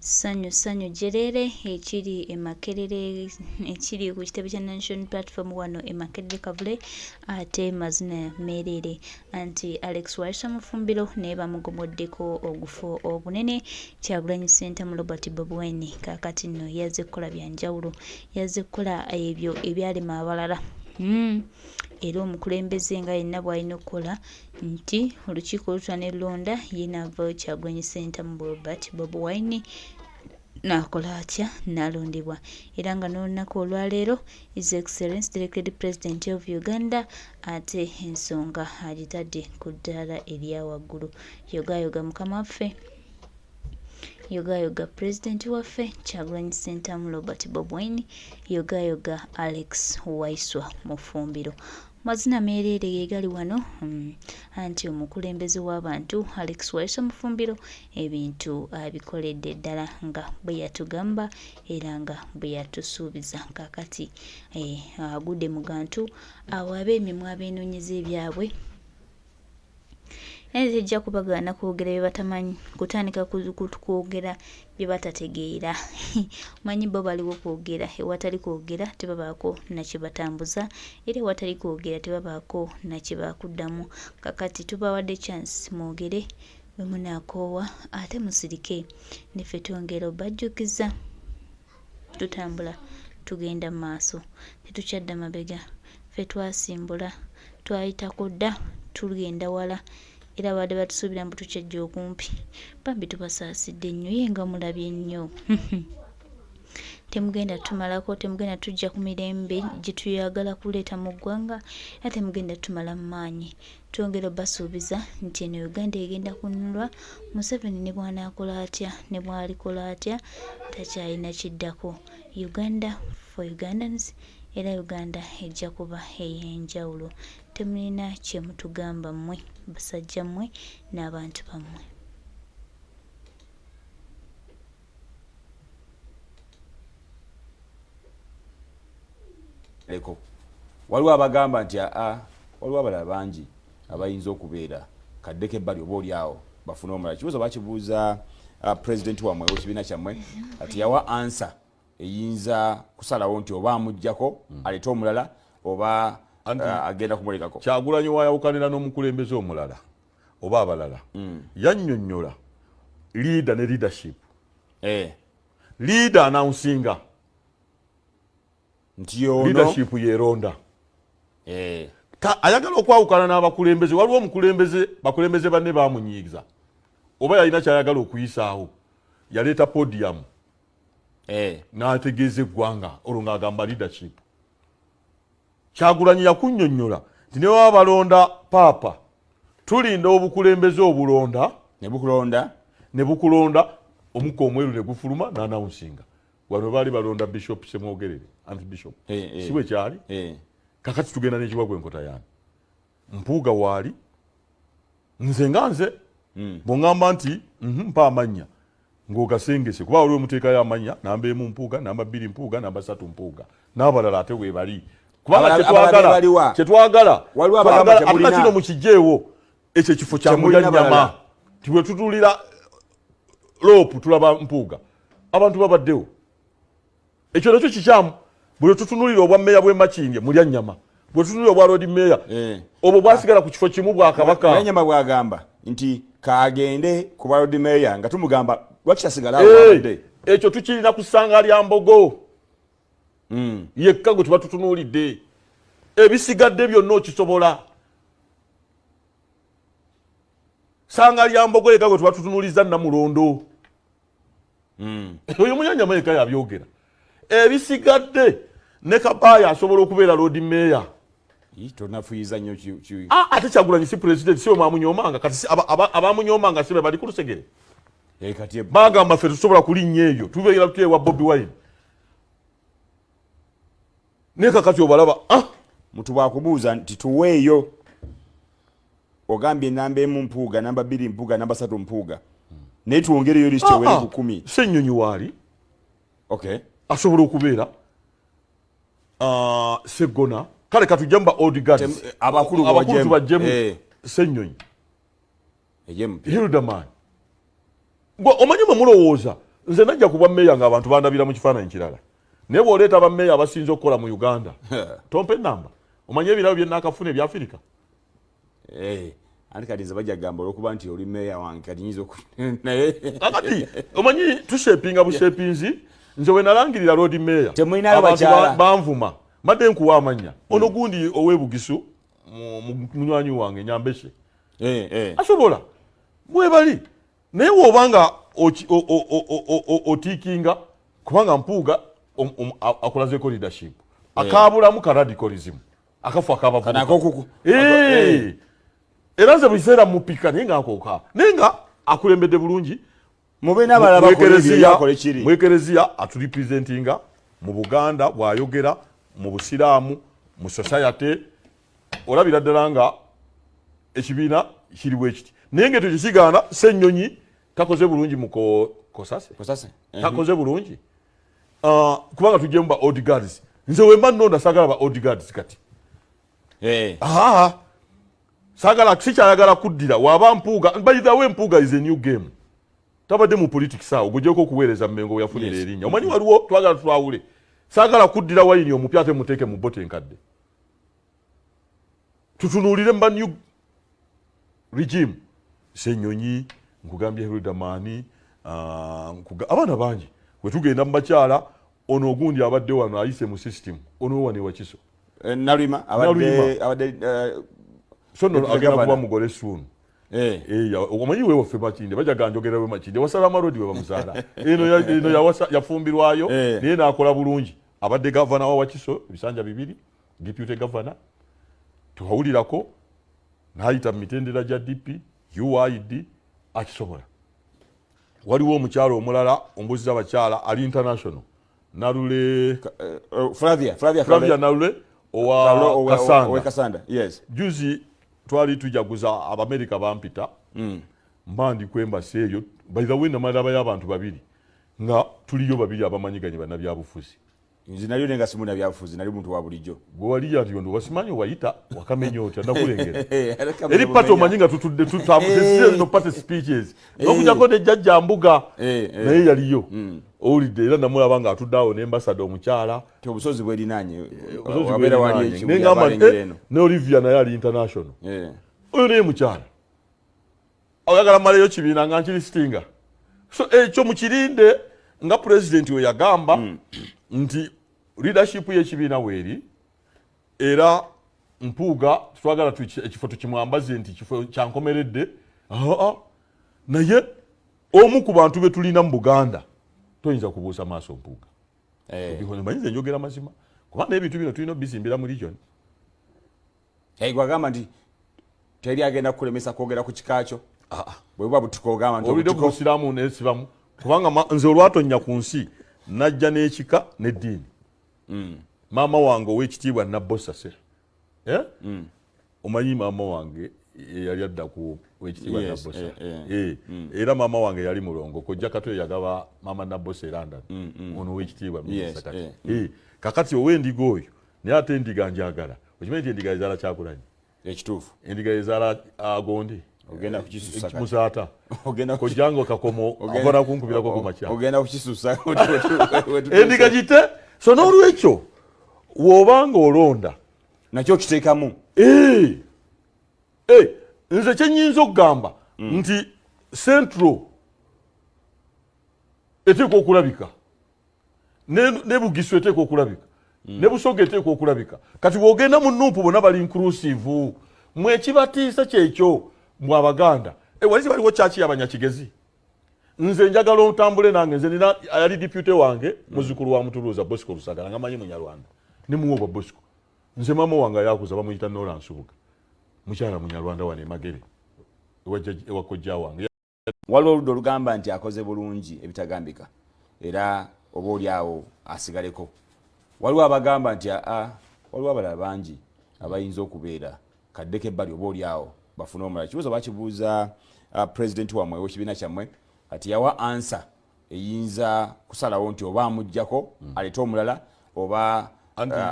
sanyu jerere ekiri emakerere ekiri ku kitebe kya National Platform wano emakerere kavule ate mazina merere anti Alex Waiswa Mufumbiro ne bamugomoddeko ogufo obunene Kyagulanyi Center mu Robert Bobi Wine kakati nno yazze kukola byanjawulo yazze kukola ebyo ebyalema abalala era omukulembeze nga yenna bw'alina okukola nti olukiiko olutwanelonda yenava Kyagulanyi Center mu Robert Bobi Wine nakola atya nalondebwa era nga n'olunaku olwaleero His Excellency the Elected President of Uganda ate ensonga agitadde ku ddaala erya waggulu yogayoga mukama waffe yogayoga President waffe Kyagulanyi Center mu Robert Bobi Wine yogayoga Alex Waiswa Mufumbiro mazina merere yegali wano anti omukulembeze w'abantu Alex Waiswa Mufumbiro ebintu abikoledde ddala nga bwe yatugamba era nga bwe yatusuubiza kakati agudde mu gantu awo ab'emimwa abeenoonyeza ebyabwe ezijja kubagaana kwogera bye batamanyi kutandika kwogera bye batategeera manyi bo baliwo kwogera ewatali kwogera tebabaako nakye batambuza era ewatali kwogera tebabaako nakye bakuddamu kakati tubawadde chance mwogere bwe munaakoowa ate musirike neffe twongera obajjukiza tutambula tugenda mu maaso tetukyadda mabega ffe twasimbula twayitako dda tugenda wala era badde batusuubira mbu tukyajja okumpi bambi tubasaasidde nnyo ye nga mulabye nnyo temugenda tumalako temugenda tujja ku mirembe gye tuyagala kuleeta mu ggwanga era temugenda tumala mu maanyi twongera basuubiza nti eno Uganda egenda kununulwa Museveni ne bw'anaakola atya ne bw'alikola atya takyalina kiddako Uganda for Ugandans era Uganda ejja kuba ey'enjawulo temulina kye mutugamba mmwe basajja mmwe n'abantu bammwe eko waliwo abagamba nti waliwo abalala bangi abayinza okubeera kaddeko ebbali oba oli awo bafune omulala kibuuzo bakibuuza pulezidenti wammwe w'ekibiina kyammwe ati yawa ansa eyinza kusalawo nti oba amuggyako alete omulala oba agenda kumulekako Kyagulanyi wayawukanira n'omukulembeze omulala oba abalala yannyonnyola leader ne leadership leader announcinga nti yono leadership yeronda ayagala okwawukana n'abakulembeze waliwo bakulembeze banne bamunyiiza oba yalina kyayagala okuyisaawo yaleeta podium n'ategeeza eggwanga olwo ng'agamba leadership Kyagulanyi yakunnyonnyola nti ne baba balonda paapa tulinda obukulembeze obulonda ne bukulonda omukka omweru ne gufuluma n'annawunsinga wano baali balonda Bishop Semwogerere Archbishop si bwe kyali kakati tugenda n'ekiwagwa enkota yange mpuuga waali nze nga nze bw'oŋŋamba nti mpa amannya ng'ogasengese kuba waliwo muteekayo amannya namba emu mpuuga namba bbiri mpuuga namba ssatu mpuuga n'abalala ate we bali kubanga kyetwagala atuna kino mukijeewo ekyo ekifo kya mulyannyama ti bwe tutulira loopu tulaba mpuuga abantu babaddewo ekyo nakyo kikyamu bwe tutunulira obwa mmeeya bw'e Makindye mulyannyama bwe tutunulira obwa road meeya obwo bwasigala ku kifo kimu bwa kabaka mulyannyama bwagamba nti kaagende ku bwa road meeya nga tumugamba lwaki kyasigala abadde ekyo tukirina ku ssanga lya Mbogo yekka gwe tuba tutunuulidde ebisigadde byonna okisobola ssanga lya Mbogo yekka gwe tuba tutunuuliza Namulondo oyo mulyannyama yekka yabyogera ebisigadde ne Kabaaya asobola okubeera road meeya tonafuyiza nnyo ate Kyagulanyi si president si we mwamunyoomanga kati abamunyoomanga si be bali ku lusegere bagamba ffe tusobola kulinnya eyo tubeera tuteewa Bobi Wine ne kakati obalaba mutu bwakubuuza nti tuweeyo ogambye namba emu mpuuga namba bbiri mpuuga namba ssatu mpuuga naye twongereyo lisiti ewere ku 10 Ssennyonyi waali asobola okubeera Segona kale katujjamba Odegaard abakulu tubajjemu Ssennyonyi Hildaman gwe omanyi bwe mulowooza nze najja kuba meya ng'abantu bandabira mu kifaananyi kirala naye bw'oleeta bammeeya abasinze okukola mu Uganda tompe namba omanye ebirabo bye nnaakafuna ebya Afirika. Anti kati nze bajja kugamba olw'okuba nti oli meeya wange kati nyinza naye kakati omanyi tushepinga bushepinzi nze we nalangirira road meya abantu banvuma madde nkuwa amanya ono gundi ow'ebugisu munywanyi wange Nyambese asobola mwebali naye w'obanga otiikinga kubanga Mpuuga akolazeko leadership akaabulamu ka radicalism akafu akabavubuka era nze biseera mupika naye ng'akooka naye nga akulembedde bulungi mwekereziya aturepresentinga mu Buganda bw'ayogera mu busiraamu mu society olabira ddala nga ekibiina kiriwo ekiti naye nga tekikigaana Ssennyonyi takoze bulungi mu Kosase takoze bulungi kubanga tujjemu ba old guards nze wemba nnonda saagala ba old guards kati saagala sikyayagala kuddira waba Mpuuga by the way Mpuuga is a new game tabadde mu politics awo gujeko okuweereza Mmengo we yafunira erinnya omanyi waliwo twagala twawule saagala kuddira wayini omupya ate muteeke mu bote enkadde tutunuulire mba new regime Ssennyonyi nkugambye Hilderman abaana bangi we tugenda mu bakyala ono ogundi abadde wano ayise mu system ono wane Wakiso Nalima abadde sono agenda kuba mugole soon omanyi we waffe Makinde bajja ganjogera we Makinde wasala marodi we bamuzaala eno yafumbirwayo naye naakola bulungi abadde gavana wa Wakiso ebisanja 2 deputy governor tuhawulirako n'ayita mu mitendera gya DP UID akisobola waliwo omukyalo omulala ombuzi abakyala ali international Nalule Flavia Nalule owa Kasanda juzi twali tujaguza Abamerika bampita mbandi kwembasi eyo by the way namalaba y'abantu babiri nga tuliyo babiri abamanyiganye bannabyabufuzi nzi nalyo nenga simuna byabufuzi nali muntu wa bulijjo gwe wali yati yondo wasimanyi wayita wakamenya otya nakulengera eri pato omanyinga tutudde tutambuse no pate speeches n'okujjako ne jjajja Mbuga naye yaliyo owulidde era namulaba nga atuddeawo n'embasada omukyala obusozi bwerinaanye wabeera wali ekibuga ne Olivia naye ali international oyo naye mukyala oyagala maleyo kibiina nga nkiri sitinga so ekyo mukirinde nga president we yagamba nti leadership y'ekibiina weeri era Mpuuga twagala ekifo tukimwambaze nti kifo kyankomeredde naye omu ku bantu be tulina mu Buganda toyinza kubuusa maaso Mpuuga manyize njogera mazima kubanga ebintu bino tulina obizimbira mu region gwagamba nti teri agenda kukulemesa kwogera ku kikakyo bwe buba butukogamba nti olidde kubusiraamu nesibamu kubanga nze olwatonnya ku nsi najja n'ekika n'eddiini maama wange ow'ekitiibwa Nabbosase omanyi maama wange yali adda ku ow'ekitiibwa Nabbosa era maama wange yali mulongo kojja kato yagaba maama Nabbosa London ono ow'ekitiibwa kakati ow'endiga oyo naye ate endiga njagala okimanyi nti endiga ezaala Kyagulanyi ekituufu endiga ezaala Agonde ogenda kukisusa kati musaata kojjango kakomo akona kunkubirako ku makya ogenda kukisusa endiga gite so n'olwekyo w'obanga olonda nakyo kiteekamu nze kyenyinza okugamba nti Central eteekwa okulabika ne Bugisu eteekwa okulabika ne Busoga eteekwa okulabika kati bw'ogenda mu Nuupu bonna bali inclusive mwekibatiisa kyekyo mwe Abaganda walizi baliwo kyaki y'Abanyakigezi nze njagala ontambule nange nze nina yali deputy wange muzukulu wa Mutuluuza Bosco Lusagala nga manyi Munyarwanda ne muwoba Bosco nze maama wange yakuza bamuyita Nora Nsubuga mukyala Munyarwanda wane Magere ewa kojja wange waliwo oludda olugamba nti akoze bulungi ebitagambika era oba oli awo asigaleko waliwo abagamba nti waliwo abalala bangi abayinza okubeera kaddeko ebbali oba oli awo bafuna omulala ekibuuzo bakibuuza president wamwe w'ekibiina kyammwe kati yawa ansa eyinza kusalawo nti oba amuggyako alete omulala oba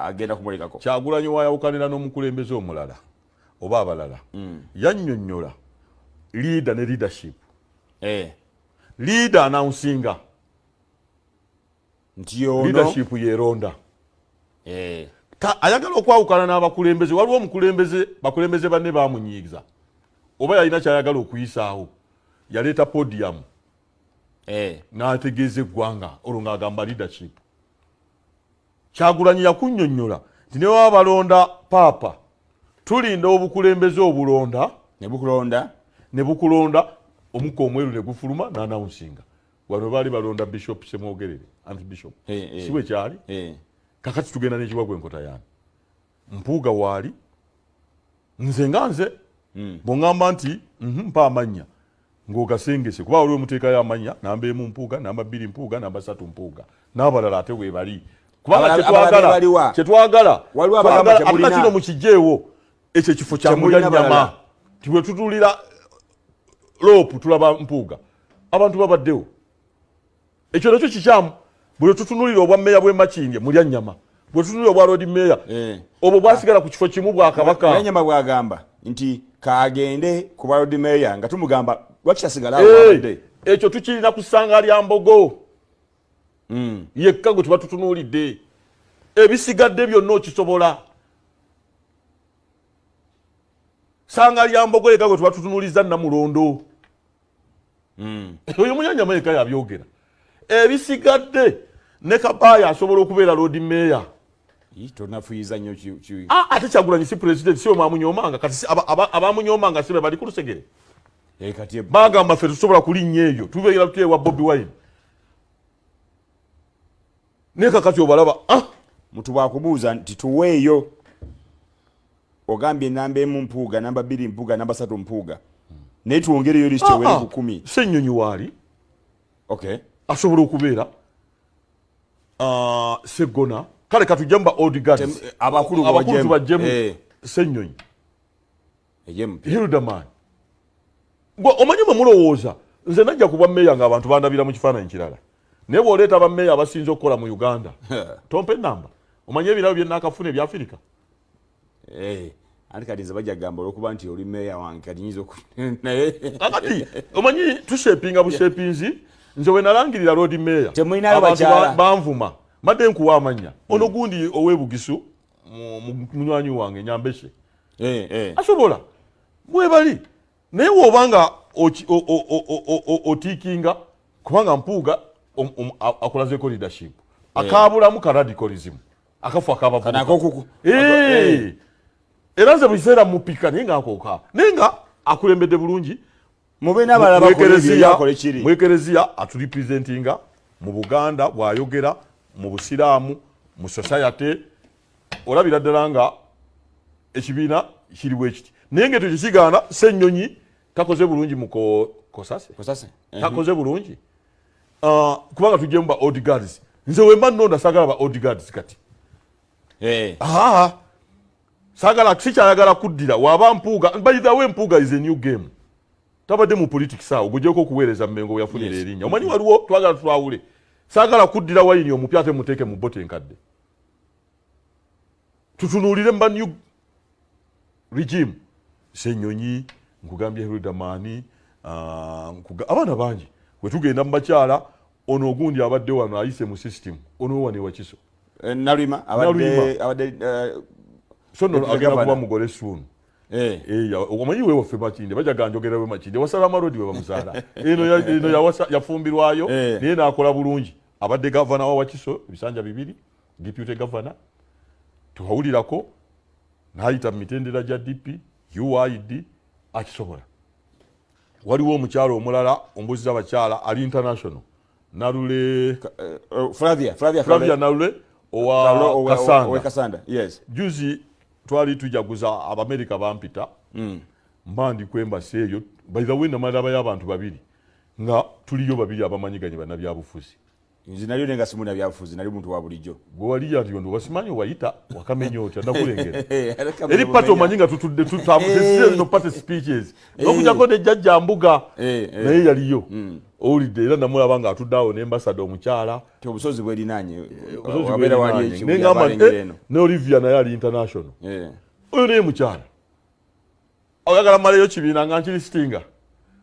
agenda kumulekako Kyagulanyi wayawukanira n'omukulembeze omulala oba abalala yannyonnyola leader ne leadership leader announcinga nti ono leadership yeronda ayagala okwawukana n'abakulembeze waliwo bakulembeze banne bamunyiiza oba yalina kyayagala okuyisaawo yaleeta podium n'ategeeza eggwanga olwo ng'agamba leadership Kyagulanyi yakunnyonnyola nti ne baba balonda paapa tulinda obukulembeze obulonda ne bukulonda omukka omweru ne gufuluma n'anawunsinga wano baali balonda bishop Semwogerere anti-bishop si bwe kyali kakati tugenda n'ekiwagwa enkota yaani mpuuga waali nze nga nze bw'oŋŋamba nti mpa amannya ng'ogasengese kuba waliwo muteekayo amanya namba emu mpuuga namba bbiri mpuuga namba ssatu mpuuga n'abalala ate bwe bali kubanga kyetwagala atuna kino mukijeewo ekyo ekifo kya mulyannyama ti bwe tutulira loopu tulaba mpuuga abantu babaddewo ekyo nakyo kikyamu bwe tutunulira obwa mmeeya bw'e Makindye mulyannyama bwe tutunulira obwa road meeya obwo bwasigala ku kifo kimu bwa kabaka mulyannyama bwagamba nti kaagende ku bwa road meeya nga tumugamba lwaki kyasigala abadde ekyo tukirina ku ssanga lya Mbogo yekka gwe tuba tutunuulidde ebisigadde byonna okisobola ssanga lya Mbogo yekka gwe tuba tutunuuliza Namulondo oyo mulyannyama yekka yabyogera ebisigadde ne Kabaaya asobola okubeera road meeya tonafuyiza nnyo ate Kyagulanyi si president si we mwamunyoomanga kati abamunyoomanga si be bali ku lusegere bagamba ffe tusobola kulinnya eyo tubeera tuteewa Bobi Wine naye kakati obalaba mutu bwakubuuza nti tuweeyo ogambye namba emu mpuuga namba bbiri mpuuga namba ssatu mpuuga naye twongereyo lisiti ewere ku 10 Ssennyonyi waali asobola okubeera Seggona kale katujjamba Odegaards abakulu tubajjemu Ssennyonyi Hildaman gwe omanyi mwe mulowooza nze najja kuba mmeeya ng'abantu bandabira mu kifaananyi kirala naye bw'oleeta bammeeya abasinze okukola mu Uganda tompa ennamba omanyi ebirabo bye nnaakafuna ebya Afirika anti kati nze bajja kugamba olw'okuba nti oli mmeeya wange kati nyinza kakati omanyi tushepinga bushepinzi nze we nalangirira road meeya temulinayo bakyala banvuma madde nkuwa amanya ono gundi ow'ebugisu munywanyi wange Nyambese asobola mwebali naye woobanga otiikinga kubanga mpuuga akolazeeko leadership akaabulamu ka radicalism akafu akabavubuka era nze buli kiseera mupika naye nga akooka naye nga akulembedde bulungi mu ekereziya aturepresentinga mu Buganda bw'ayogera mu busiraamu mu society olabira ddala nga ekibiina kiriwo ekiti naye ng'ekyo kikigaana Ssennyonyi takoze bulungi mu Kosase takoze bulungi kubanga tujjemu ba Odegaards nze wemba nnonda saagala ba Odegaards kati saagala sikyayagala kuddira waaba mpuuga bayidawo empuuga is a new game tabadde mu politics awo gugyeko okuweereza Mmengo we yafunira erinnya omanyi waliwo twagala twawule saagala kuddira wayini omupya ate muteeke mu bote enkadde tutunuulire mba new regime Ssennyonyi nkugambye Hildaman abaana bangi we tugenda mu bakyala ono ogundi abadde wano ayise mu system ono wane Wakiso Nalima abadde so no agenda kuba mugole soon omanyi we waffe Makindye bajja ganjogera we Makindye wasala amalodi we bamuzaala eno yafumbirwayo naye n'akola bulungi abadde gavana wa Wakiso ebisanja 2 deputy governor tuhawulirako n'ayita mu mitendera gya DP UID akisobola waliwo omukyalo omulala ombuzi abakyala ali international Nalule Flavia Nalule owa Kasanda juzi twali tujaguza Abamerika bampita mbandi kwembasi eyo by the way namalaba y'abantu babiri nga tuliyo babiri abamanyiganye bannabyabufuzi nzi nalyo nenga simuna byabufuzi nali muntu wa bulijjo gwe wali yati ndo wasimanyi wayita wakamenya otya ndakulengera eri pato omanyinga tutudde tutambuse no party speeches n'okujjako ne jjajja mbuga naye yaliyo owulidde era namulaba nga atuddeawo n'embasada omukyala obusozi bwerinaanye wabeera wali ekingamba ne Olivia naye ali international oyo naye mukyala oyagala malayo kibiina nga nkiri sitinga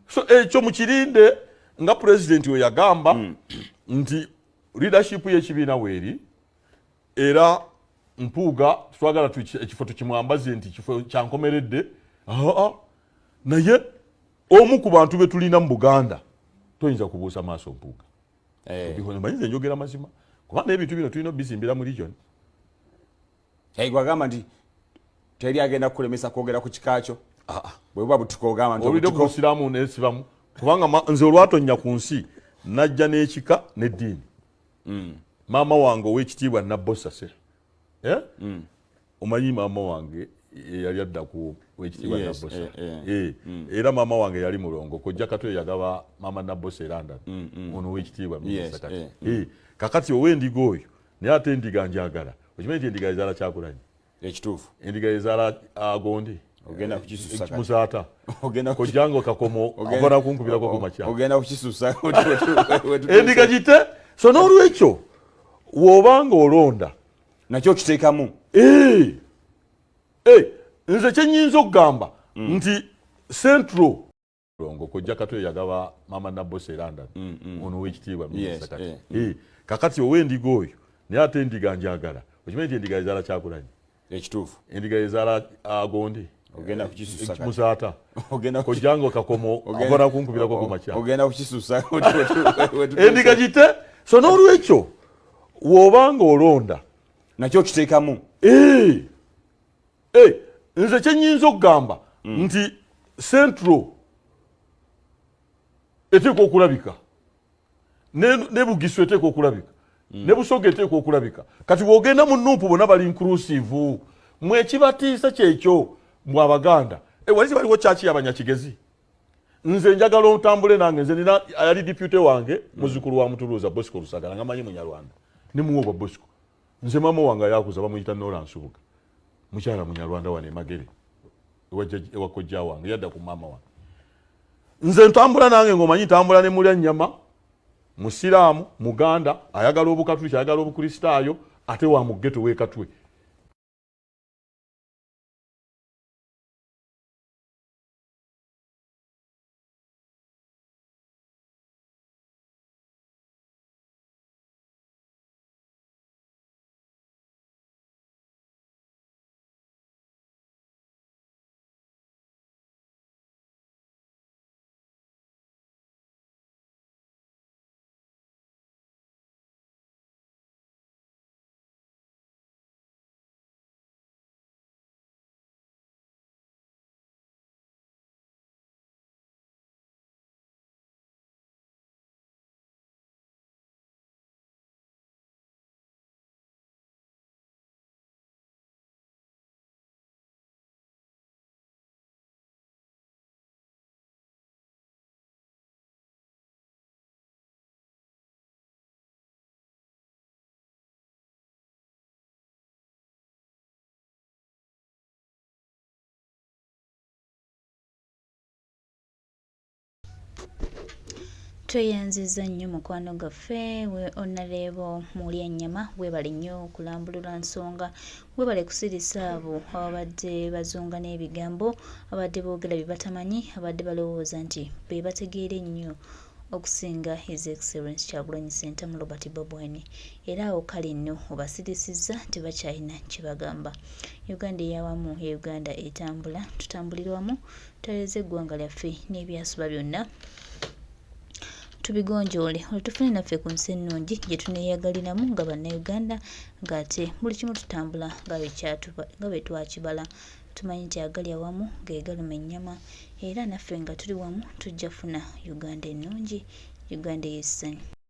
so ekyo mukirinde nga president we yagamba nti leadership y'ekibiina weeri era Mpuuga twagala ekifo tukimwambaze nti kifo kyankomeredde naye omu ku bantu be tulina mu Buganda toyinza kubuusa maaso Mpuuga manyize njogera mazima kubanga ebintu bino tulina bizimbira mu region gwagamba nti teri agenda kulemesa kwogera ku kikakyo bwe buba butukogamba nti olidde ku busiraamu nesibamu kubanga nze olwatonnya ku nsi najja n'ekika n'eddiini maama wange ow'ekitiibwa Nabbosa omanyi maama wange yali adda ku ow'ekitiibwa Nabbosa era maama wange yali mulongo kojja Katwe yagaba maama Nabbosa eranda ono ow'ekitiibwa kakati ow'endiga oyo naye ate endiga njagala okimanyi nti endiga ezaala kyakulanyi ekituufu endiga ezaala agondi ogenda kukisusa musaata kojjango kakomo akona kunkubirako ku makya ogenda kukisusa endiga gite so n'olwekyo w'obanga olonda nakyo kiteekamu nze kyenyinza okugamba nti central longo kojja Katwe yagaba maama Nabbosa eranda ono ow'ekitiibwa kakati ow'endiga oyo naye ate endiga njagala okimanyi nti endiga ezaala kyakulanyi ekituufu endiga ezaala agondi ogenda kukisusa musaata kojjango kakomo akona kunkubirako ku makya ogenda kukisusa endiga gite so n'olwekyo w'obanga olonda nakyo kiteekamu nze kyenyinza okugamba nti central eteekwa okulabika ne Bugisu eteekwa okulabika ne Busoga eteekwa okulabika kati bw'ogenda mu Nuupu bonna bali inclusive mwekibatiisa kyekyo mwe Abaganda wali baliwo kyaki y'Abanyakigezi nze njagala ontambule nange nze nina yali deputy wange muzzukulu wa Mutuluuza Bosco Lusagala nga manyi Munyarwanda ne muwoba Bosco nze maama wange yakuza bamuyita Nora Nsubuga mukyala Munyarwanda wane Magere ewa kojja wange yadda ku maama wange nze ntambula nange ng'omanyi ntambula ne mulya nnyama Musiraamu Muganda ayagala Obukatuliki ayagala Obukristaayo ate wa mu ghetto w'e Katwe tweyanziza nnyo mukwano gaffe we onaleebo mulya ennyama weebale nnyo okulambulula nsonga weebale kusirisa abo ababadde bazunga n'ebigambo abadde boogera bye batamanyi abadde balowooza nti be bategeera ennyo okusinga His Excellency Kyagulanyi Ssentamu Robert Bob Wine era awo kale nno obasirisizza tebakyalina kye bagamba. Uganda eyawamu ya Uganda etambula tutambulira wamu tutereeze eggwanga lyaffe n'ebyasuba byonna tubigonjoole olutufune naffe ku nsi ennungi gye tuneeyagaliramu nga bannayuganda ng'ate buli kimu tutambula nga bwe twakibala tumanyi nti agali awamu geegaluma ennyama era naffe nga tuli wamu tujja funa Uganda ennungi Uganda ey'essanyu.